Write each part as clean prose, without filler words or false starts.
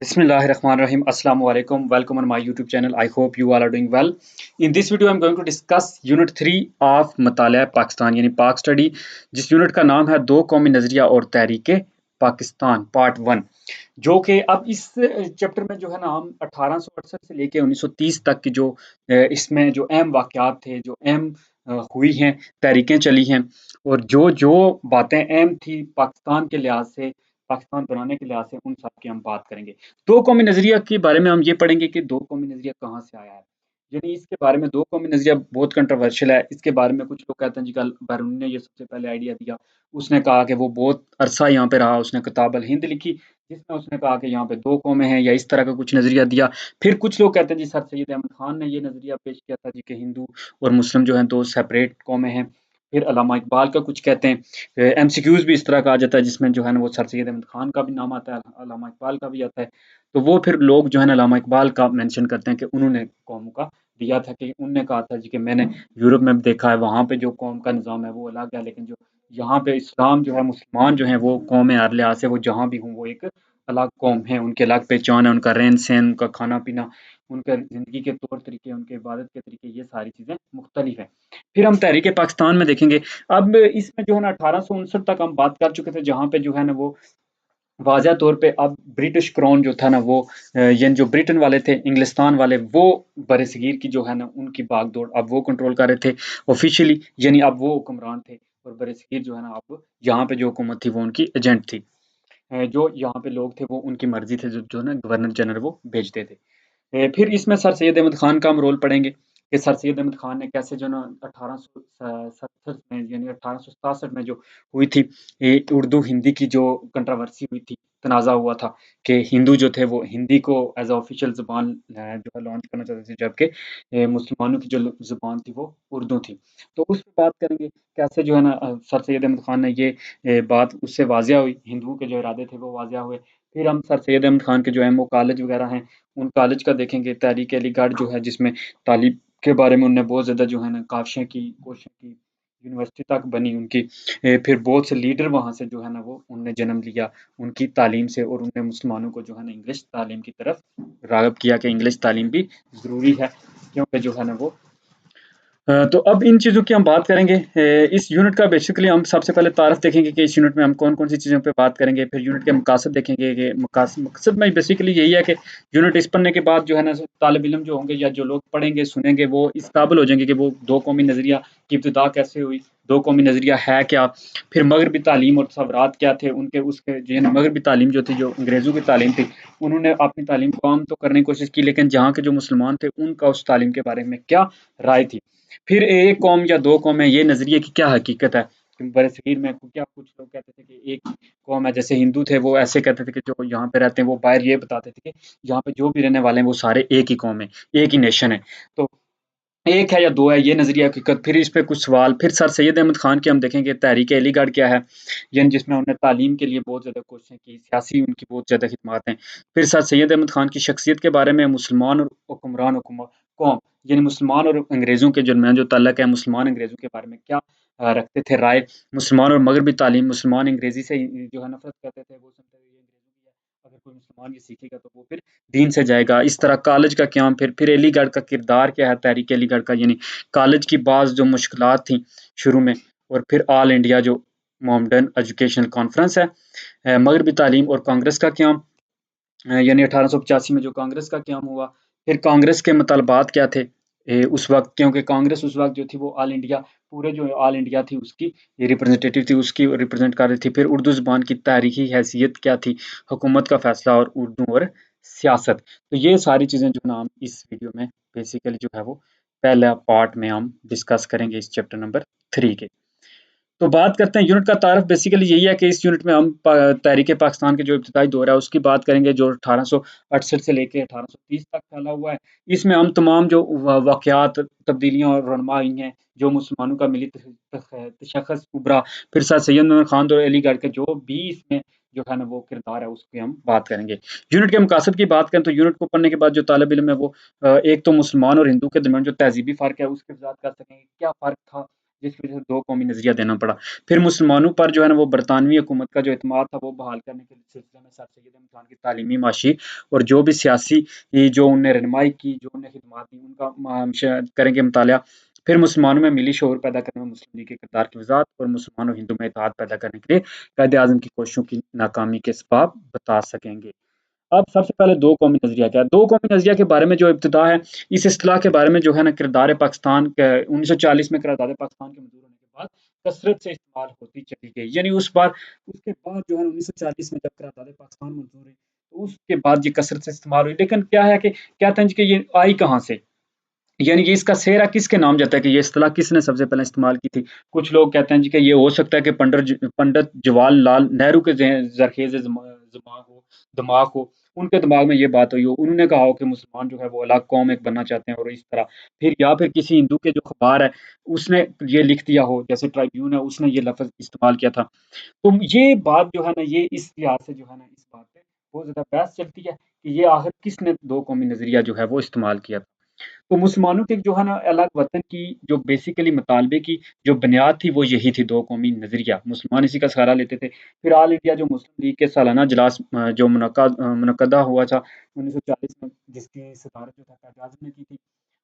Bismillahirrahmanirrahim. Assalamu alaikum. Welcome on my YouTube channel. I hope you all are doing well. In this video, I'm going to discuss Unit 3 of मतालिया Pakistan यानी पाक study, जिस unit का नाम है दो कौमी नज़रिया और तहरीक पाकिस्तान पार्ट 1। जो कि अब इस चैप्टर में जो है ना हम 1868 से लेके 1930 तक की जो इसमें जो अहम वाक़यात थे, जो अहम हुई हैं, तहरीकें चली हैं और जो जो बातें अहम थी पाकिस्तान के लिहाज से, पाकिस्तान बनाने के लिहाज से, उन सब की हम बात करेंगे। दो कौमी नज़रिया के बारे में हम ये पढ़ेंगे कि दो कौमी नज़रिया कहाँ से आया है। यानी इसके बारे में दो कौमी नज़रिया बहुत कंट्रोवर्शियल है। इसके बारे में कुछ लोग कहते हैं जी कल बैरून ने ये सबसे पहले आइडिया दिया। उसने कहा कि वो बहुत अरसा यहाँ पे रहा, उसने किताब अल हिंद लिखी जिसमें उसने कहा कि यहाँ पे दो कौमें हैं या इस तरह का कुछ नज़रिया दिया। फिर कुछ लोग कहते हैं जी सर सैयद अहमद खान ने ये नज़रिया पेश किया था जी कि हिंदू और मुस्लिम जो हैं दो सेपरेट कौमें हैं। फिर अल्लामा इकबाल का कुछ कहते हैं। एमसीक्यूज़ भी इस तरह का आ जाता है जिसमें जो है ना वो सर सैयद अहमद खान का भी नाम आता है, अल्लामा इकबाल का भी आता है। तो वो फिर लोग जो है ना अल्लामा इकबाल का मेंशन करते हैं कि उन्होंने कौमों का दिया था, कि उनने कहा था जी कि मैंने यूरोप में भी देखा है, वहाँ पे जो कौम का निज़ाम है वो अलग है, लेकिन जो यहाँ पे इस्लाम जो है, मुसलमान जो हैं वो कौम है, हर लिहाज से वो जहाँ भी हों वो एक अलग कौम है, उनकी अलग पहचान है, उनका रहन-सहन, उनका खाना-पीना, उनका ज़िंदगी के तौर तरीके, उनके इबादत के तरीके, ये सारी चीज़ें मुख्तलिफ हैं। फिर हम तहरीक पाकिस्तान में देखेंगे। अब इसमें जो है ना 1859 तक हम बात कर चुके थे, जहाँ पे जो है ना वो वाज़ह तौर पे अब ब्रिटिश क्राउन जो था ना वो यानी जो ब्रिटेन वाले थे, इंग्लिस्तान वाले, वो बरसगीर की जो है ना उनकी बागडोर अब वो कंट्रोल कर रहे थे ऑफिशियली, यानी अब वो हुक्मरान थे और बरसगीर जो है ना अब यहाँ पे जो हुकूमत थी वो उनकी एजेंट थी। जो यहाँ पे लोग थे वो उनकी मर्जी थे, जो ना गवर्नर जनरल वो भेजते थे। फिर इसमें सर सैयद अहमद खान का हम रोल पढ़ेंगे कि सर सैयद अहमद खान ने कैसे जो ना 1870 में यानी 1867 में जो हुई थी ये उर्दू हिंदी की जो कंट्रोवर्सी हुई थी, तनाज़ा हुआ था कि हिंदू जो थे वो हिंदी को एज अ ऑफिशियल ज़ुबान जो है लॉन्च करना चाहते थे, जबकि मुसलमानों की जो ज़ुबान थी वो उर्दू थी। तो उस पे बात करेंगे कैसे जो है ना सर सैयद अहमद खान ने ये बात उससे वाज़िया हुई, हिंदुओं के जो इरादे थे वो वाज़िया हुए। फिर हम सर सैयद अहमद खान के जो एमओ कॉलेज वगैरह हैं उन कॉलेज का देखेंगे। तहरीक अलीगढ़ जो है जिसमें तालीम के बारे में उन्होंने बहुत ज़्यादा जो है ना काविशें की, कोशिशें की, यूनिवर्सिटी तक बनी उनकी। फिर बहुत से लीडर वहाँ से जो है ना वो उनने जन्म लिया उनकी तालीम से, और उन्होंने मुसलमानों को जो है ना इंग्लिश तालीम की तरफ राग़िब किया कि इंग्लिश तालीम भी ज़रूरी है, क्योंकि जो है ना वो तो अब इन चीज़ों की हम बात करेंगे। इस यूनिट का बेसिकली हम सबसे पहले तारफ़ देखेंगे कि इस यूनिट में हम कौन-कौन सी चीज़ों पे बात करेंगे। फिर यूनिट के मकासद देखेंगे कि मकसद में बेसिकली यही है कि यूनिट इस पढ़ने के बाद जो है ना तालिब इल्म जो होंगे या जो लोग पढ़ेंगे, सुनेंगे, वो इस काबिल हो जाएँगे कि वो दो कौमी नज़रिया की इब्तिदा कैसे हुई, दो कौमी नज़रिया है क्या? फिर मगरबी तालीम और तसव्वुरात क्या थे उनके, उसके जो है ना मगरबी तालीम जो थी, जो अंग्रेज़ों की तालीम थी, उन्होंने अपनी तालीम को आम तो करने की कोशिश की, लेकिन जहाँ के जो मुसलमान थे उनका उस तालीम के बारे में क्या राय थी। फिर एक कौम या दो कौम है, ये नज़रिए की क्या हकीकत है? बरसगीर में क्या कुछ लोग कहते थे कि एक कौम है, जैसे हिंदू थे वो ऐसे कहते थे कि जो यहाँ पे रहते हैं वो बाहर ये बताते थे कि यहाँ पे जो भी रहने वाले हैं वो सारे एक ही कौम है, एक ही नेशन है। तो एक है या दो है, ये नज़रिया हकीकत। फिर इस पे कुछ सवाल। फिर सर सैयद अहमद खान की हम देखेंगे तहरीक अलीगढ़ क्या है, यानी जिसमें उन्होंने तालीम के लिए बहुत ज़्यादा कोशिशें की, सियासी उनकी बहुत ज़्यादा खिदमात हैं। फिर सर सैयद अहमद खान की शख्सियत के बारे में, मुसलमान और हुक्मरान कौम, यानी मुसलमान और अंग्रेज़ों के दरमियान जो ताल्लुक है, मुसलमान अंग्रेज़ों के बारे में क्या रखते थे राय। मुसलमान और मगरबी तालीम, मुसलमान अंग्रेज़ी से जो है नफ़रत करते थे, वो समझते थे ये अंग्रेज़ों की है, अगर कोई मुसलमान ये सीखेगा तो वो फिर दीन से जाएगा। इस तरह कॉलेज का क़याम। फिर अलीगढ़ का किरदार क्या है तहरीक अलीगढ़ का, यानी कॉलेज की बाज़ जो मुश्किलात थी शुरू में, और फिर ऑल इंडिया जो मॉडर्न एजुकेशनल कॉन्फ्रेंस है, मगरबी तालीम और कांग्रेस का क़याम, यानी 1885 में जो कांग्रेस का क़याम हुआ। फिर कांग्रेस के मतलबात क्या थे उस वक़्त, क्योंकि कांग्रेस उस वक़्त जो थी वो ऑल इंडिया, पूरे जो ऑल इंडिया थी उसकी ये रिप्रेजेंटेटिव थी, उसकी रिप्रेज़ेंट कर रही थी। फिर उर्दू ज़ुबान की तारीख़ी हैसियत क्या थी, हुकूमत का फ़ैसला और उर्दू और सियासत। तो ये सारी चीज़ें जो ना हम इस वीडियो में बेसिकली जो है वो पहला पार्ट में हम डिस्कस करेंगे इस चैप्टर नंबर 3 के। तो बात करते हैं यूनिट का तारफ़। बेसिकली यही है कि इस यूनिट में हम तहरीक पाकिस्तान के जो इब्तिदाई दौर है उसकी बात करेंगे, जो 1868 से लेके 1830 तक फैला हुआ है। इसमें हम तमाम जो वाक़यात, तब्दीलियाँ और रहनुमा आई हैं, जो मुसलमानों का मिली तशख़्ख़ुस उभरा, फिर सर सैयद नूर खान और अलीगढ़ के जो भी इसमें जो है ना वो किरदार है उसकी हम बात करेंगे। यूनिट के मकासद की बात करें तो यूनिट को पढ़ने के बाद जो तालिब इल्म है वो एक तो मुसलमान और हिंदू के दरमियान जो तहज़ीबी फ़र्क है उसकी वज़ाहत कर सकेंगे, क्या फ़र्क था जिसकी वजह से दो कौमी नज़रिया देना पड़ा। फिर मुसलमानों पर जो है ना वो बरतानवी हुकूमत का जो एतमाद था वो बहाल करने के सिलसिले में सर सैयद अहमद खान की तालीमी, माशी और जो भी सियासी जो उनने रहनुमाई की, जो उन्हें खिदमात दी, उनका करेंगे मुताला। फिर मुसलमानों में मिली शऊर पैदा करने में मुस्लिम लीग के किरदार की वजाहत और मुसलमान और हिंदू में इत्तेहाद पैदा करने के लिए कायदे आज़म की कोशिशों की नाकामी के असबाब बता सकेंगे। अब सबसे पहले दो कौमी नज़रिया क्या है? दो कौमी नज़रिया के बारे में जो इब्तिदा है, इस इस्तिलाह के बारे में जो है ना किरदार पाकिस्तान के 1940 में किरदार पाकिस्तान के मंजूर होने के बाद कसरत से इस्तेमाल होती चली गई। यानी उसके बाद जो है 1940 में जब किरदार पाकिस्तान मंजूर हुई, तो उसके बाद ये कसरत से इस्तेमाल हुई। लेकिन क्या है कि कहते हैं जी कि ये आई कहाँ से? यानी कि इसका सेहरा किसके नाम जाता है कि ये इस्तिलाह किसने सबसे पहले इस्तेमाल की थी? कुछ लोग कहते हैं जी कि ये हो सकता है कि पंडित जवाहरलाल नेहरू के ज़रख़ेज़ दिमाग हो, उनके दिमाग में ये बात हुई हो, उन्होंने कहा हो कि मुसलमान जो है वो अलग कौम एक बनना चाहते हैं और इस तरह। फिर या फिर किसी हिंदू के जो अख़बार है, उसने ये लिख दिया हो, जैसे ट्रिब्यून है, उसने ये लफ़्ज़ इस्तेमाल किया था। तो ये बात जो है ना, ये इस लिहाज़ से जो है ना, इस बात पे बहुत ज़्यादा बहस चलती है कि ये आख़िर किसने दो कौमी नज़रिया जो है वो इस्तेमाल किया। तो मुसलमानों के जो है ना अलग वतन की जो बेसिकली मुतालबे की जो बुनियाद थी वो यही थी, दो कौमी नज़रिया। मुसलमान इसी का सहारा लेते थे। फिर ऑल इंडिया जो मुस्लिम लीग के सालाना इजलास जो मुनक्कदा हुआ था 1940 में, जिसकी सदारत जो था कायद आज़म ने की थी।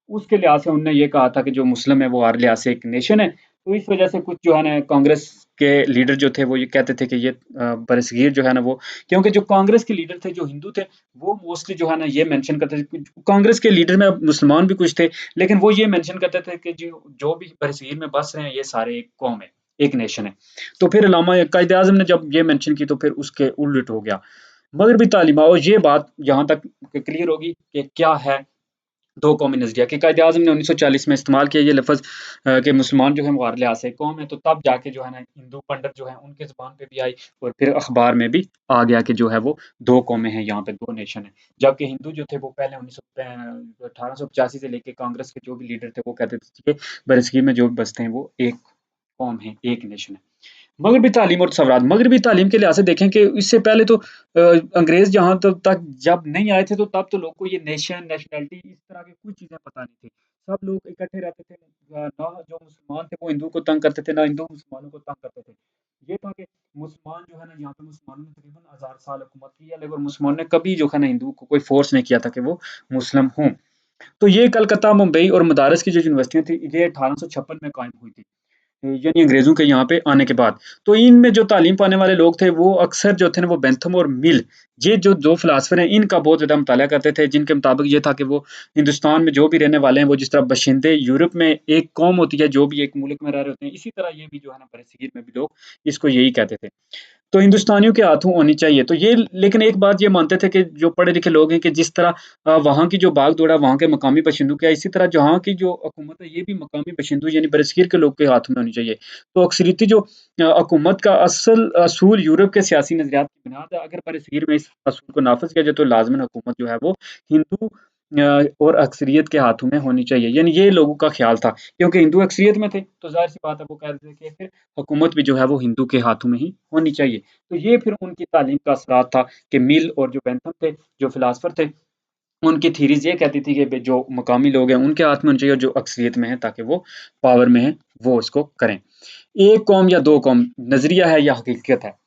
उसके लिहाज से उन्होंने ये कहा था कि जो मुस्लिम है वो हर लिहाज से एक नेशन है। तो इस वजह से कुछ जो है ना कांग्रेस के लीडर जो थे वो ये कहते थे कि ये बरसगीर जो है ना वो, क्योंकि जो कांग्रेस के लीडर थे जो हिंदू थे, वो मोस्टली जो है ना ये मेंशन करते थे। कांग्रेस के लीडर में मुसलमान भी कुछ थे, लेकिन वो ये मेंशन करते थे कि जो जो भी बरसगीर में बस रहे हैं ये सारे एक कौम है, एक नेशन है। तो फिर अल्लामा कायद आज़म ने जब ये मेंशन की तो फिर उसके उलट हो गया। मगरबी तालीम और ये बात यहाँ तक क्लियर होगी कि क्या है दो कौमी नज़रिया, कि कायद-ए-आज़म ने 1940 में इस्तेमाल किया ये लफ़्ज़ कि मुसलमान जो है वो हर लिहाज़ से एक कौम है, तो तब जाके जो है ना हिंदू पंडित जो हैं उनकी ज़ुबान पे भी आई और फिर अख़बार में भी आ गया कि जो है वो 2 कौमें हैं, यहाँ पे 2 नेशन हैं। जबकि हिंदू जो थे वो पहले 1885 से लेके कांग्रेस के जो भी लीडर थे वो कहते थे कि बरसगीर में जो भी बसते हैं वो एक कौम है, एक नेशन है। मगरबी तालीम और सवरात, मगरबी तालीम के लिहाज से देखें कि इससे पहले तो अंग्रेज़ जहाँ तक जब नहीं आए थे तो तब तो लोग को ये नेशन, नेशनैलिटी इस तरह की कुछ चीज़ें पता नहीं थी। सब लोग इकट्ठे रहते थे। ना जो मुसलमान थे वो हिंदू को तंग करते थे, ना हिंदू मुसलमानों को तंग करते थे। ये था कि मुसलमान जो है ना, यहाँ पे मुसलमानों ने तकरीबन 1000 साल हुकूमत की है, लेकिन मुसलमानों ने कभी जो है ना हिंदू को कोई फ़ोर्स नहीं किया था कि वो मुस्लिम हों। तो ये कलकत्ता, मुंबई और मदारस की जो यूनिवर्सिटियाँ थी, ये 1856 में कायम हुई थी। यानी अंग्रेज़ों के यहाँ पे आने के बाद। तो इनमें जो तालीम पाने वाले लोग थे, वो अक्सर जो थे ना, वो बेंथम और मिल, ये जो 2 फ़िलॉसफ़र हैं, इनका बहुत ज़्यादा मुताला करते थे, जिनके मुताबिक ये था कि वो हिंदुस्तान में जो भी रहने वाले हैं, वो जिस तरह बशिंदे यूरोप में एक कौम होती है, जो भी एक मुल्क में रह रहे होते हैं, इसी तरह ये भी जो है ना, बरसगीर में भी लोग इसको यही कहते थे। तो हिंदुस्तानियों के हाथों होनी चाहिए। तो ये, लेकिन एक बात ये मानते थे कि जो पढ़े-लिखे लोग हैं कि जिस तरह वहाँ की जो भाग-दौड़ है, वहाँ के मकामी बाशिंदों की है, इसी तरह जहाँ की जो हुकूमत है, ये भी मकामी बाशिंदों यानी बरसगीर के लोग के हाथ में होनी चाहिए। तो अक्सरियती जो हुकूमत का असूल यूरोप के सियासी नज़रियात की बुनियाद है। अगर बरसगीर में इस असूल को नाफ़िज़ किया जाए, तो लाज़िमन हुकूमत जो है वो हिंदू और अक्सरियत के हाथों में होनी चाहिए। यानी ये लोगों का ख़्याल था, क्योंकि हिंदू अक्सरियत में थे, तो ज़ाहिर-सी बात है वो कह रहे थे कि फिर हुकूमत भी जो है वो हिंदू के हाथों में ही होनी चाहिए। तो ये फिर उनकी तालीम का असरात था कि मिल और जो बेंथम थे, जो फ़िलॉसफ़र थे, उनकी थीरीज़ ये कहती थी कि भई जो मकामी लोग हैं उनके हाथ में होनी चाहिए, और जो अक्सरियत में है ताकि वो पावर में हैं, वो इसको करें। एक कौम या दो कौम नज़रिया है या हकीकत है?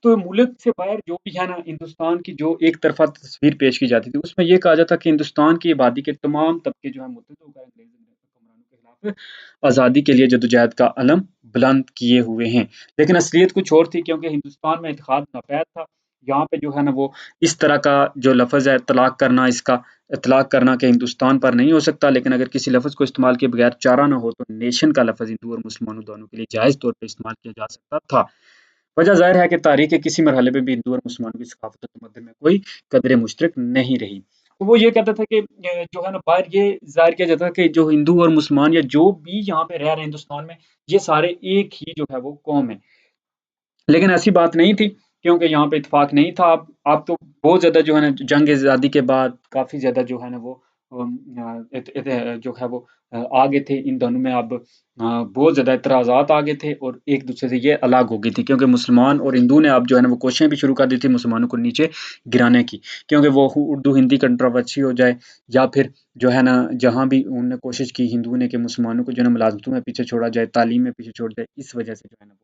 तो मुल्क से बाहर जो भी है ना, हिंदुस्तान की जो एक तरफ़ा तस्वीर पेश की जाती थी, उसमें ये कहा जाता कि हिंदुस्तान की आबादी के तमाम तबके जो हैं मुत्तहद होकर अंग्रेज़ हुक्मरानों के खिलाफ़ आज़ादी के लिए जद्दोजहद का अलम बुलंद किए हुए हैं। लेकिन असलियत कुछ और थी, क्योंकि हिंदुस्तान में इत्तेहाद नापैद था। यहाँ पे जो है ना वो इस तरह का जो लफ़्ज़ है तलाक करना, इसका इतलाक़ करना कि हिंदुस्तान पर नहीं हो सकता, लेकिन अगर किसी लफ़्ज़ को इस्तेमाल किए बगैर चारा ना हो, तो नेशन का लफ़्ज़ हिंदू और मुसलमानों दोनों के लिए जायज़ तौर पे इस्तेमाल किया जा सकता था। वजह ज़ाहिर है कि तारीख़ के किसी मरहले में भी हिंदू और मुसलमानों की सक़ाफ़त और तमद्दुन में कोई कदर मुश्तरक नहीं रही। तो वो ये कहते थे कि जो है ना बाहर ये ज़ाहिर किया जाता है कि जो हिंदू और मुसलमान या जो भी यहाँ पे रह रहे हैं हिंदुस्तान में, ये सारे एक ही जो है वो कौम है। लेकिन ऐसी बात नहीं थी, क्योंकि यहाँ पे इत्तेफ़ाक नहीं था। अब तो बहुत ज़्यादा जो है ना जंग आज़ादी के बाद काफ़ी ज़्यादा जो है ना वो जो है वो आ गए थे। इन दोनों में अब बहुत ज़्यादा इतराज़ात आ गए थे और एक दूसरे से ये अलग हो गई थी, क्योंकि मुसलमान और हिंदू ने अब जो है ना वो कोशिशें भी शुरू कर दी थी मुसलमानों को नीचे गिराने की, क्योंकि वो उर्दू हिंदी कंट्रोवर्सी हो जाए, या फिर जो है ना जहाँ भी उन्होंने कोशिश की हिंदुओं ने कि मुसलमानों को जो है ना मुलाजमतों में पीछे छोड़ा जाए, तालीम में पीछे छोड़ा जाए, इस वजह से जो है ना वो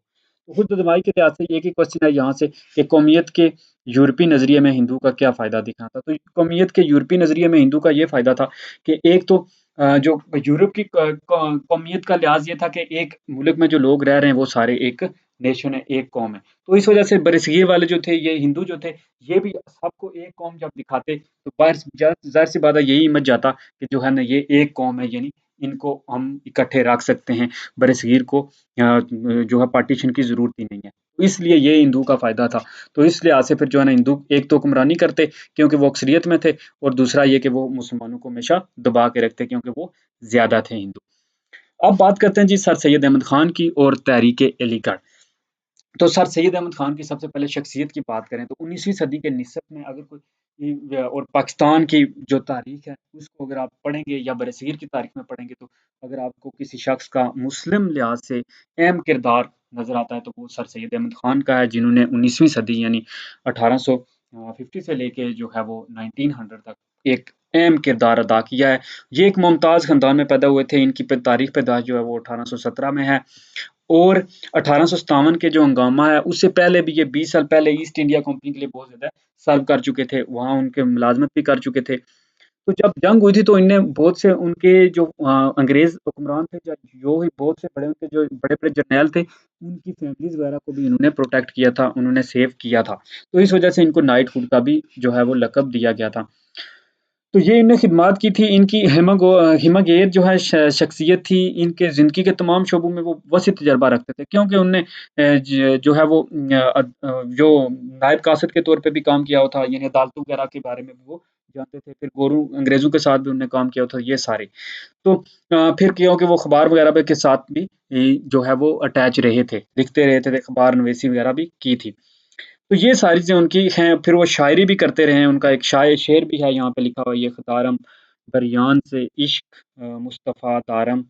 तो खुद दमाई के लिहाज से एक ही क्वेश्चन है यहाँ से कि कौमियत के यूरोपीय नज़रिए में हिंदू का क्या फ़ायदा दिखा था। तो कौमियत के यूरोपीय नज़रिए में हिंदू का ये फ़ायदा था कि एक तो जो यूरोप की कौमियत का लिहाज ये था कि एक मुल्क में जो लोग रह रहे हैं वो सारे एक नेशन है, एक कौम है। तो इस वजह से बरसगीर वाले जो थे, ये हिंदू जो थे, ये भी सबको एक कौम जब दिखाते तो बाहर ज़ाहिर सी बात है यही इमेज जाता कि जो है ना ये एक कौम है, यानी इनको हम इकट्ठे रख सकते हैं, बरसगीर को जो है पार्टीशन की ज़रूरत ही नहीं है। तो इसलिए ये हिंदू का फ़ायदा था। तो इस लिहाज से फिर जो है ना हिंदू एक तो हुक्मरानी करते क्योंकि वो अक्सरियत में थे, और दूसरा ये कि वो मुसलमानों को हमेशा दबा के रखते क्योंकि वो ज़्यादा थे हिंदू। अब बात करते हैं जी सर सैयद अहमद खान की और तहरीक-ए-अलीगढ़। तो सर सैयद अहमद खान की सबसे पहले शख्सियत की बात करें तो 19वीं सदी के निसब में अगर कोई और पाकिस्तान की जो तारीख है उसको अगर आप पढ़ेंगे या बरसगीर की तारीख में पढ़ेंगे, तो अगर आपको किसी शख्स का मुस्लिम लिहाज से अहम किरदार नजर आता है तो वो सर सैयद अहमद खान का है, जिन्होंने 19वीं सदी यानी 1850 से लेके जो है वो 1900 तक एक अहम किरदार अदा किया है। ये एक मुमताज़ ख़ानदान में पैदा हुए थे। इनकी तारीख पैदाइश जो है वो 1817 में है, और 1857 के जो हंगामा है उससे पहले भी ये 20 साल पहले ईस्ट इंडिया कंपनी के लिए बहुत ज़्यादा सर्व कर चुके थे, वहाँ उनके मुलाज़मत भी कर चुके थे। तो जब जंग हुई थी तो इनने बहुत से उनके जो अंग्रेज़ हुक्मरान थे, जो ही बहुत से बड़े उनके जो बड़े-बड़े जर्नैल थे, उनकी फैमिलीज़ वगैरह को भी इन्होंने प्रोटेक्ट किया था, उन्होंने सेव किया था। तो इस वजह से इनको नाइटहुड का भी जो है वो लक़ब दिया गया था। तो ये इनने ख़िदमत की थी, इनकी हिमगेर जो है शख्सियत थी, इनके ज़िंदगी के तमाम शोबों में वो वसी तजर्बा रखते थे, क्योंकि उनने जो है वो जो नायब कासिद के तौर पे भी काम किया हुआ था, यानी अदालतों वगैरह के बारे में भी वो जानते थे, फिर गोरों अंग्रेज़ों के साथ भी उन्होंने काम किया हुआ था, ये सारे। तो फिर क्योंकि वो अखबार वगैरह भी के साथ भी जो है वो अटैच रहे थे, लिखते रहते थे, अखबार नवीसी वगैरह भी की थी। तो ये सारी चीज़ें उनकी हैं, फिर वो शायरी भी करते रहे हैं, उनका एक शेर भी है यहाँ पे लिखा हुआ, ये ख़ुदारम बरयान से इश्क मुस्तफ़ा दारम,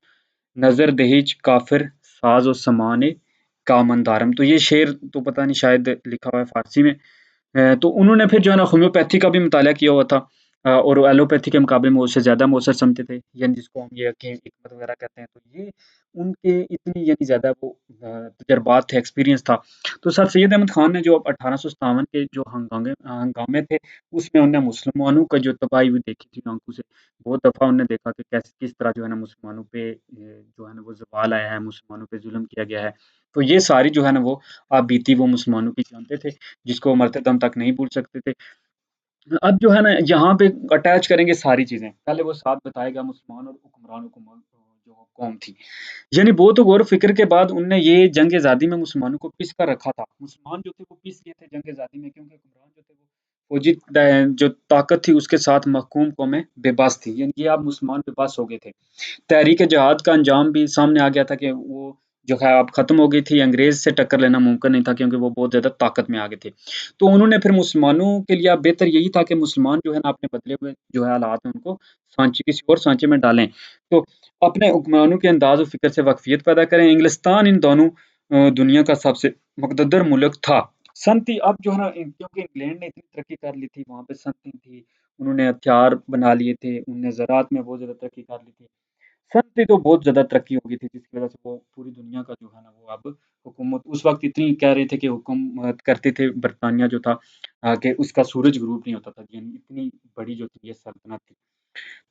नज़र दहेज काफ़िर साज़ो समाने कामनदारम। तो ये शेर तो पता नहीं शायद लिखा हुआ है फ़ारसी में। तो उन्होंने फिर जो है ना होम्योपैथी का भी मुताला किया हुआ था, और एलोपैथी के मुकाबले में उससे ज़्यादा मौसर समझते थे, यानी जिसको हम ये हकीम हिकमत वगैरह कहते हैं। तो ये उनके इतनी यानी ज़्यादा वो तजर्बात थे, एक्सपीरियंस था। तो सर सैयद अहमद खान ने जो 1857 के जो हंगामे थे, उसमें उन्होंने मुसलमानों का जो तबाही हुई देखी थी आँखों से। बहुत दफ़ा उन्होंने देखा कि कैसे किस तरह जो है ना मुसलमानों पे जो है ना वो ज़वाल आया है, मुसलमानों पे ज़ुल्म किया गया है। तो ये सारी जो है ना वो बीती वो मुसलमानों की जानते थे, जिसको वो मरते दम तक नहीं भूल सकते थे। अब जो है ना यहाँ पे अटैच करेंगे सारी चीज़ें। पहले वो साथ बताएगा मुसलमान और हुक्मरान हुकूमत जो कौम थी। यानी बहुत गौर फ़िक्र के बाद उनने ये जंग आज़ादी में मुसलमानों को पीस कर रखा था। मुसलमान जो थे वो पीस गए थे जंग आज़ादी में, क्योंकि हुक्मरान जो थे वो फौजी जो ताकत थी उसके साथ महकूम कौमें बेबस थी। यानी ये अब मुसलमान बेबस हो गए थे। तहरीक जिहाद का अंजाम भी सामने आ गया था कि वो जो है अब ख़त्म हो गई थी, अंग्रेज़ से टक्कर लेना मुमकिन नहीं था, क्योंकि वो बहुत ज़्यादा ताकत में आ गए थे। तो उन्होंने फिर मुसलमानों के लिए अब बेहतर यही था कि मुसलमान जो है ना अपने बदले हुए जो है हालात हैं उनको सांचे किसी और सांचे में डालें। तो अपने हुक्मरानों के अंदाज़ और फ़िक्र से वाक़फ़ियत पैदा करें। इंग्लिस्तान इन दोनों दुनिया का सबसे मुक़तदर मुल्क था। सनती अब जो है ना क्योंकि इंग्लैंड ने इतनी तरक्की कर ली थी, वहाँ पे सनती थी, उन्होंने हथियार बना लिए थे, उन्होंने ज़राअत में बहुत ज़्यादा तरक्की कर ली थी। सनती तो बहुत ज़्यादा तरक्की हो गई थी, जिसकी वज़ह से वो पूरी दुनिया का जो है ना वो अब हुकूमत उस वक़्त इतनी कह रहे थे कि हुकूमत करते थे बरतानिया जो था, कि उसका सूरज ग़ुरूब नहीं होता था, यानी इतनी बड़ी जो थी ये सल्तनत थी।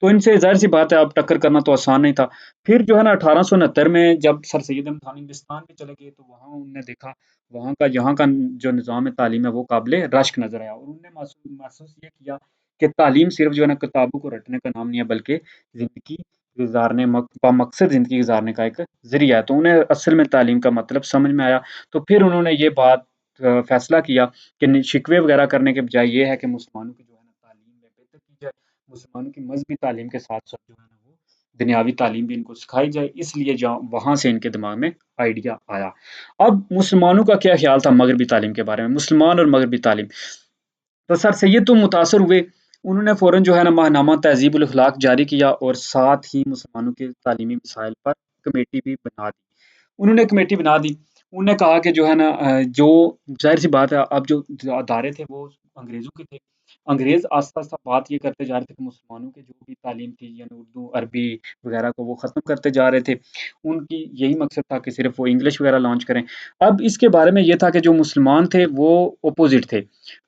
तो इनसे ज़ाहिर-सी बात है अब टक्कर करना तो आसान नहीं था। फिर जो है ना 1869 में जब सर सैयद अहमद खान हिंदुस्तान में चले गए, तो वहाँ उन्होंने देखा वहाँ का यहाँ का जो निज़ाम तालीम है वो काबिले रश्क नज़र आया, और उन्होंने महसूस ये किया कि तालीम सिर्फ़ जो है ना किताबों को रटने का नाम नहीं है, बल्कि ज़िंदगी गुज़ारने बामक़सद ज़िंदगी गुज़ारने का एक ज़रिया है। तो उन्हें असल में तालीम का मतलब समझ में आया। तो फिर उन्होंने ये बात फ़ैसला किया कि शिकवे वग़ैरह करने के बजाय ये है कि मुसलमानों की जो है ना तालीम में बेहतर की जाए। मुसलमानों की मज़हबी तालीम के साथ-साथ जो है ना वो दुनियावी तालीम भी इनको सिखाई जाए, इसलिए जहाँ वहाँ से इनके दिमाग में आइडिया आया। अब मुसलमानों का क्या ख़्याल था मग़रबी तालीम के बारे में? मुसलमान और मग़रबी तालीम। तो सर सैयद तो मुतासिर हुए, उन्होंने फ़ौरन जो है ना माहनामा तहज़ीबुल अख़लाक़ जारी किया और साथ ही मुसलमानों के तालीमी मसाइल पर कमेटी भी बना दी। उन्होंने कमेटी बना दी। उन्होंने कहा कि जो है ना जो ज़ाहिर-सी बात है अब जो अदारे थे वो अंग्रेज़ों के थे। अंग्रेज़ आस्ता-आस्ता बात ये करते जा रहे थे कि मुसलमानों की जो भी तालीम थी यानी उर्दू, अरबी वग़ैरह को वो ख़त्म करते जा रहे थे। उनकी यही मकसद था कि सिर्फ़ वो इंग्लिश वग़ैरह लॉन्च करें। अब इसके बारे में ये था कि जो मुसलमान थे वो अपोज़िट थे।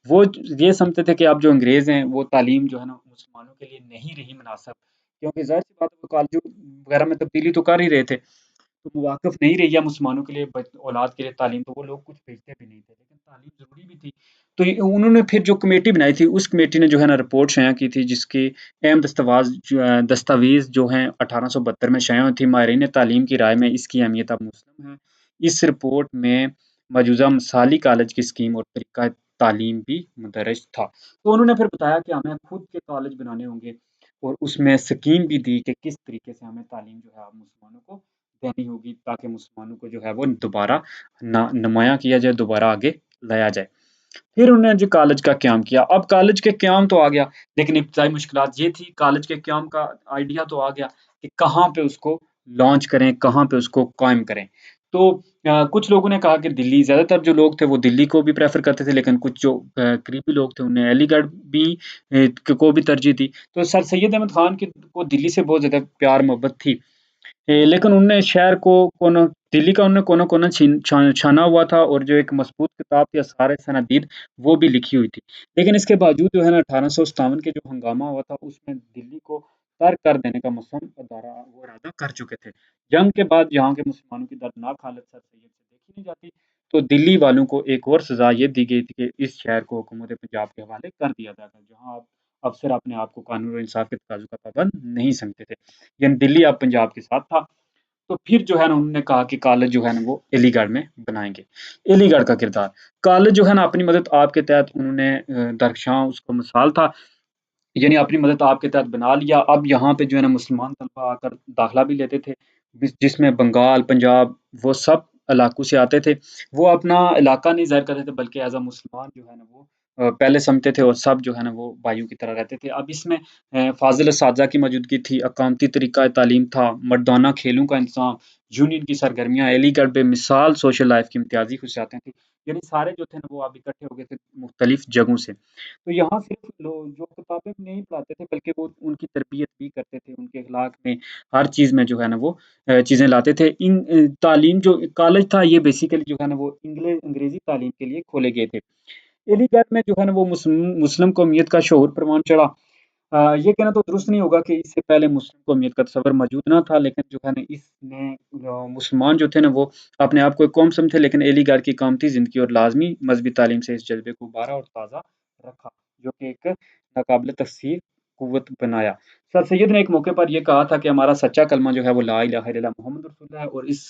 वो ये समझते थे कि अब जो अंग्रेज़ हैं वो तालीम जो है ना मुसलमानों के लिए नहीं रही मुनासिब, क्योंकि ज़ाहिर-सी बात है वो कॉलेजों वग़ैरह में तब्दीली तो कर ही रहे थे। तो मुवाक़िफ़ नहीं रही है मुसलमानों के लिए औलाद के लिए तालीम, तो वो लोग कुछ भेजते भी नहीं थे, लेकिन तालीम ज़रूरी भी थी। तो ये उन्होंने फिर जो कमेटी बनाई थी, उस कमेटी ने जो है ना रिपोर्ट शाया की थी, जिसके अहम दस्तावेज़ जो हैं 1872 में शाया हुई थी। माहिरीन तालीम की राय में इसकी अहमियत अब मुस्लम है। इस रिपोर्ट में मौजूदा मिसाली कॉलेज की स्कीम और तरीक़ा तालीम भी मुदर्रज था। तो उन्होंने फिर बताया कि हमें खुद के कॉलेज बनाने होंगे और उसमें स्कीम भी दी कि किस तरीके से हमें तालीम जो है अब मुसलमानों को देनी होगी, ताकि मुसलमानों को जो है वो दोबारा नुमायाँ किया जाए, दोबारा आगे लाया जाए। फिर उन्होंने जो कॉलेज का क़याम किया। अब कॉलेज के क़याम तो आ गया, लेकिन इब्तिदाई मुश्किलात ये थी, कॉलेज के क़याम का आइडिया तो आ गया कि कहाँ पे उसको लॉन्च करें, कहाँ पे उसको कायम करें। तो कुछ लोगों ने कहा कि दिल्ली, ज़्यादातर जो लोग थे वो दिल्ली को भी प्रेफ़र करते थे, लेकिन कुछ जो करीबी लोग थे उन्हें अलीगढ़ भी को भी तरजीह दी। तो सर सैयद अहमद ख़ान की को दिल्ली से बहुत ज़्यादा प्यार-मोहब्बत थी। लेकिन उनने शहर को दिल्ली का उन्होंने कोना-कोना छाना हुआ था और जो एक मज़बूत किताब थी असार-ए-सनादीद, वो भी लिखी हुई थी। लेकिन इसके बावजूद जो है ना 1857 के जो हंगामा हुआ था, उसमें दिल्ली को तर्क कर देने का मुसम्म वो इरादा कर चुके थे। जंग के बाद यहाँ के मुसलमानों की दर्दनाक हालत सर सैयद से देखी नहीं जाती, तो दिल्ली वालों को एक और सज़ा ये दी गई थी कि इस शहर को हुकूमत पंजाब के हवाले कर दिया जाता, जहाँ आप अफ़सर अपने आप को कानून और इंसाफ़ के तकाज़ों का पाबंद नहीं समझते थे। यानी दिल्ली अब पंजाब के साथ था। तो फिर जो है ना उन्होंने कहा कि कॉलेज जो है ना वो अलीगढ़ में बनाएँगे। अलीगढ़ का किरदार, कॉलेज जो है ना अपनी मदद आप के तहत उन्होंने दरख्शां उसको मिसाल था, यानी अपनी मदद आप के तहत बना लिया। अब यहाँ पे जो है ना मुसलमान तलबा आकर दाखिला भी लेते थे, जिसमें बंगाल, पंजाब वो सब इलाकों से आते थे। वो अपना इलाका नहीं ज़ाहिर करते थे, बल्कि एज़ अ मुसलमान जो है ना वो पहले समझते थे और सब जो है ना वो भाइयों की तरह रहते थे। अब इसमें फ़ाज़िल असातिज़ा की मौजूदगी थी, अकामती तरीक़ा तालीम था, मर्दाना खेलों का इंतज़ाम, यूनियन की सरगर्मियाँ, अलीगढ़ बेमिसाल सोशल लाइफ़ की इम्तियाज़ी ख़ुशियातें थी। यानी सारे जो थे ना वो अब इकट्ठे हो गए थे मुख्तलिफ़ जगहों से। तो यहाँ सिर्फ़ जो किताबें नहीं पढ़ाते थे, बल्कि वो उनकी तरबियत भी करते थे, उनके अख़लाक में, हर चीज़ में जो है ना वो चीज़ें लाते थे। तालीम जो कॉलेज था ये बेसिकली जो है ना वो अंग्रेज़ी तालीम के लिए खोले गए थे। अलीगढ़ में जो है ना वो मुस्लिम कौमियत का शऊर परवान चढ़ा। ये कहना तो दुरुस्त नहीं होगा कि इससे पहले मुस्लिम कौमियत का तसव्वुर मौजूद ना था, लेकिन जो है ना इसने मुसलमान जो थे ना वो अपने आप को एक कौम समझे, लेकिन अलीगढ़ की इकामती ज़िंदगी और लाज़मी मज़हबी तालीम से इस जज़्बे को उबारा और ताज़ा रखा, जो कि एक नाक़ाबिल तफ़सीर क़ुव्वत बनाया। सर सैयद ने एक मौके पर ये कहा था कि हमारा सच्चा कलमा जो है वो ला इलाहा इल्लल्लाह मुहम्मद रसूलुल्लाह है और इस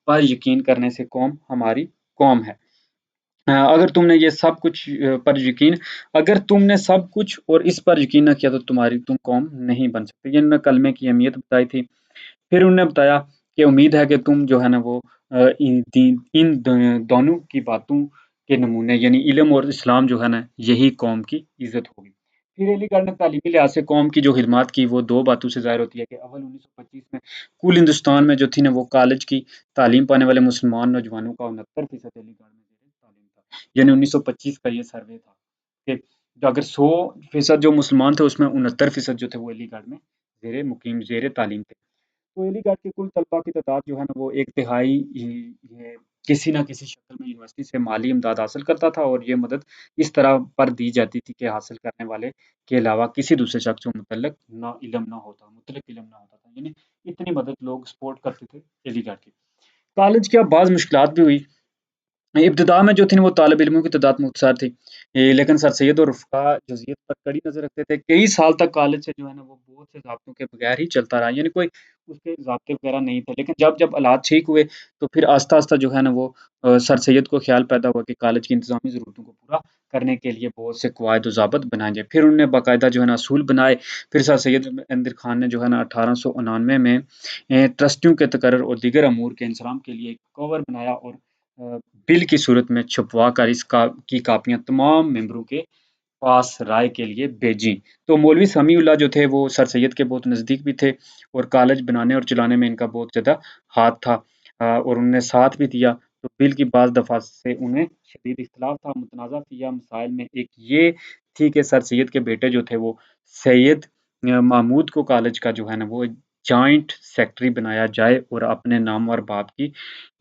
पर यकीन करने से कौम हमारी कौम है। अगर तुमने ये सब कुछ पर यकीन अगर तुमने सब कुछ और इस पर यकीन ना किया तो तुम कौम नहीं बन सकते। ये इन्होंने कलमे की अहमियत बताई थी। फिर उन्होंने बताया कि उम्मीद है कि तुम जो है ना वो इन दोनों की बातों के नमूने यानी इल्म और इस्लाम जो है ना यही कौम की इज़्ज़त होगी। फिर अलीगढ़ ने तालीमी लिहाज़ से कौम की जो खिदमत की वो 2 बातों से ज़ाहिर होती है कि अव्वल 1925 में कुल हिंदुस्तान में जो थी ना वो कॉलेज की तालीम पाने वाले मुसलमान नौजवानों का 69% अलीगढ़ में तालीम था। यानी 1925 का ये सर्वे था कि अगर 100% जो मुसलमान थे उसमें 69% जो थे वो अलीगढ़ में ज़ेरे मुकीम ज़ेरे तालीम थे। तो अलीगढ़ के कुल तलबा की तादाद जो है ना वो 1/3 ये किसी न किसी शक्ल में यूनिवर्सिटी से माली इमदाद हासिल करता था और ये मदद इस तरह पर दी जाती थी कि हासिल करने वाले के अलावा किसी दूसरे शख्स को मुतल्लिक इल्म ना होता था। यानी इतनी मदद लोग सपोर्ट करते थे अलीगढ़ की। कॉलेज की अब बाज़ मुश्किलात भी हुई। इब्तिदा में जो थी ना वो तालिब इल्मों की तादाद मुख्तसर थी। लेकिन सर सैयद और रुफ़क़ा जज़ियत पर कड़ी नज़र रखते थे। कई साल तक कॉलेज से जो है ना वो बहुत से ज़ाब्तों के बगैर ही चलता रहा। यानी कोई उसके ज़ाब्ते वग़ैरह नहीं थे। लेकिन जब हालात ठीक हुए तो फिर आहिस्ता-आहिस्ता जो है ना वो सर सैयद को ख़्याल पैदा हुआ कि कॉलेज की इंतज़ामी ज़रूरतों को पूरा करने के लिए बहुत से कवायद व ज़ाबित बनाए जाएँ। फिर उन्होंने बाकायदा जो है ना असूल बनाए। फिर सर सैयद अहमद ख़ान ने जो है ना 1899 में ट्रस्टियों के तकर्रुर और दीगर अमूर के इंसराम के लिए एक कवर बनाया और बिल की सूरत में छपवा कर की कापियाँ तमाम मेंबरों के पास राय के लिए भेजी। तो मौलवी समीउल्लाह जो थे वो सर सैयद के बहुत नज़दीक भी थे और कॉलेज बनाने और चलाने में इनका बहुत ज़्यादा हाथ था और उन्होंने साथ भी दिया। तो बिल की बाज़ दफ़ा से उन्हें शदीद इख्तिलाफ़ था, मुतनाज़ा फिया मसाइल में एक ये थी कि सर सैयद के बेटे जो थे वो सैयद महमूद को कॉलेज का जो है ना वो जॉइंट सेक्रेटरी बनाया जाए और अपने नामवर बाप की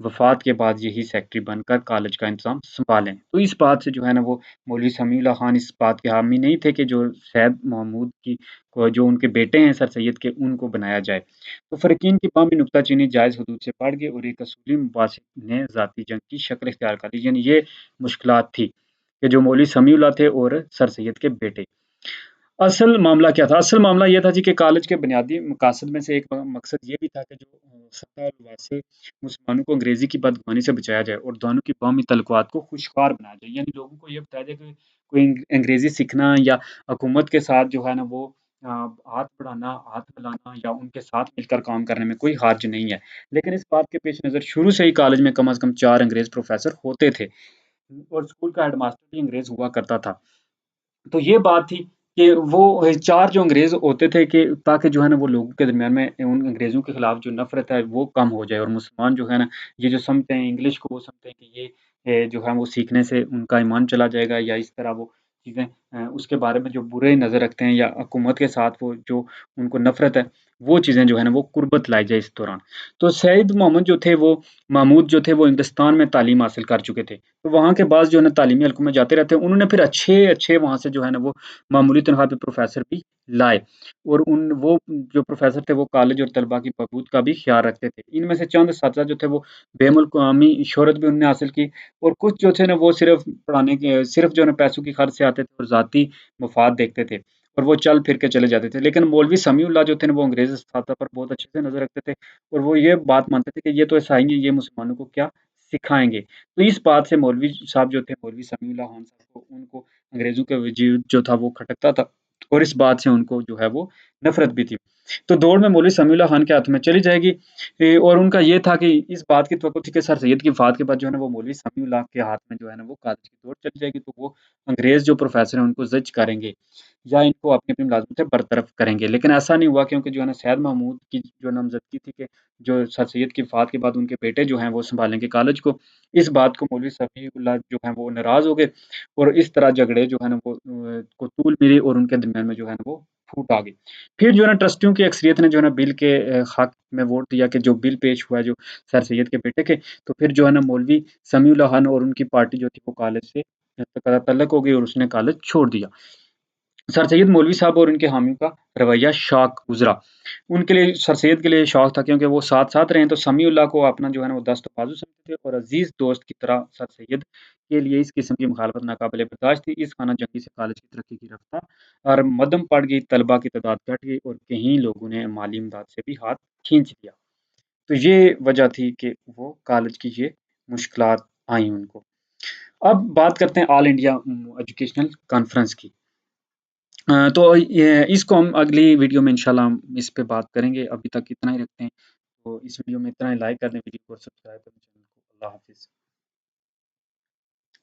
वफ़ात के बाद यही सेक्रेटरी बनकर कॉलेज का इंतज़ाम सँभालें। तो इस बात से जो है ना वो मौलवी समीउल्लाह खान इस बात के हामी नहीं थे कि जो सैयद महमूद की को जो उनके बेटे हैं सर सैयद के उनको बनाया जाए। तो फ़रीक़ीन की बाहमी नुक्ताचीनी जायज़ हदूद से बढ़ गई और एक असूली मुबासित ने ज़ाती जंग की शक्ल इख्तियार कर ली। यानी ये मुश्किलात थी कि जो मौलवी समीउल्लाह थे और सर सैयद के बेटे। असल मामला क्या था? असल मामला ये था जी कि कॉलेज के बुनियादी मकासद में से एक मकसद ये भी था कि जो सत्ता और वासे मुसलमानों को अंग्रेज़ी की बदगुमानी से बचाया जाए और दोनों की बाहमी तल्लुकात को खुशगवार बनाया जाए। यानी लोगों को ये बताया जाए कि कोई अंग्रेज़ी सीखना या हुकूमत के साथ जो है ना वो हाथ बढ़ाना, हाथ मिलाना या उनके साथ मिलकर काम करने में कोई हर्ज नहीं है। लेकिन इस बात के पेश नज़र शुरू से ही कॉलेज में कम से कम 4 अंग्रेज़ प्रोफ़ेसर होते थे और स्कूल का हेडमास्टर भी अंग्रेज़ हुआ करता था। तो ये बात थी कि वो 4 जो अंग्रेज़ होते थे कि ताकि जो है ना वो लोगों के दरमियान में उन अंग्रेज़ों के खिलाफ जो नफ़रत है वो कम हो जाए और मुसलमान जो है ना, ये जो समझते हैं इंग्लिश को वो समझते हैं कि ये जो है वो सीखने से उनका ईमान चला जाएगा या इस तरह वो चीज़ें उसके बारे में जो बुरे नज़र रखते हैं या हुकूमत के साथ वो जो उनको नफ़रत है, वो चीज़ें जो है ना वो कुर्बत लाई जाए इस दौरान। तो सैयद मोहम्मद जो थे वो महमूद जो थे वो हिंदुस्तान में तालीम हासिल कर चुके थे। तो वहाँ के बाद जो है ना तालीमी हलकों में जाते रहते हैं, उन्होंने फिर अच्छे-अच्छे वहाँ से जो है ना वो मामूली तनख्वाह पे प्रोफ़ेसर भी लाए और उन वो जो प्रोफ़ेसर थे वो कॉलेज और तलबा की बहबूद का भी ख़्याल रखते थे। इनमें से चंद असातिज़ा जो थे वो बेमुलक़ामी शोहरत भी उन्होंने हासिल की और कुछ जो थे ना वो सिर्फ़ जो है ना पैसों की खर्च से आते थे और ज़ाती मफ़ाद देखते थे और वो चल फिर के चले जाते थे। लेकिन मौलवी समीउल्लाह जो थे ना वो अंग्रेज़ असातिज़ा पर बहुत अच्छे से नज़र रखते थे और वो ये बात मानते थे कि ये तो ईसाई हैं, ये मुसलमानों को क्या सिखाएँगे। तो इस बात से मौलवी साहब जो थे, मौलवी समीउल्लाह खान साहब को उनको अंग्रेज़ों का वजूद जो था वो खटकता था और इस बात से उनको जो है वो नफ़रत भी थी। तो दौड़ में मौलवी समीउल्लाह खान के हाथ में चली जाएगी और उनका ये था कि इस बात की तवक्को थी कि सर सैयद की वफ़ात के बाद जो है ना वो मौलवी समीउल्लाह के हाथ में जो है ना वो कागज़ की दौड़ चली जाएगी, तो वो अंग्रेज़ जो प्रोफ़ेसर हैं उनको ज़ज करेंगे या इनको अपनी-अपनी मुलाज़मत से बरतरफ करेंगे। लेकिन ऐसा नहीं हुआ क्योंकि जो है ना सैयद महमूद की जो नामज़दगी थी कि जो सर सैयद की वफ़ात के बाद उनके बेटे जो हैं वो सँभालेंगे कॉलेज को। इस बात को मौलवी समीउल्लाह जो हैं वो नाराज़ हो गए और इस तरह झगड़े जो है ना वो को तूल मिली और उनके दरमियान में जो है ना वो फूट आ गई। फिर जो है ना ट्रस्टियों की अक्सरियत ने जो है ना बिल के हक़ में वोट दिया कि जो बिल पेश हुआ है जो सर सैयद के बेटे के, तो फिर जो है ना मौलवी समीउल्लाह खान और उनकी पार्टी जो थी वो कॉलेज से तल्लक़ हो गई और उसने कॉलेज छोड़ दिया। सर सैयद मौलवी साहब और उनके हामियों का रवैया शाख गुज़रा। उनके लिए सर सैयद के लिए शौक था क्योंकि वो साथ-साथ रहे, तो समीउल्लाह को अपना जो है ना वो दस्त बाज़ु समझते थे और अज़ीज़ दोस्त की तरह सर सैयद के लिए इस किस्म की मुखालफत नाक़ाबिल बर्दाश्त थी। इस खाना जंगी से कॉलेज की तरक्की की रफ़्तार और मद्धम पड़ गई, तलबा की तादाद घट गई और कई लोगों ने माली इमदाद से भी हाथ खींच लिया। तो ये वजह थी कि वो कॉलेज की ये मुश्किलात आई उनको। अब बात करते हैं ऑल इंडिया एजुकेशनल कॉन्फ्रेंस की। तो ये इसको हम अगली वीडियो में इंशाल्लाह हम इस पे बात करेंगे। अभी तक इतना ही रखते हैं। तो इस वीडियो में इतना ही, लाइक कर दें वीडियो को और सब्सक्राइब करें चैनल को। अल्लाह हाफ़िज़।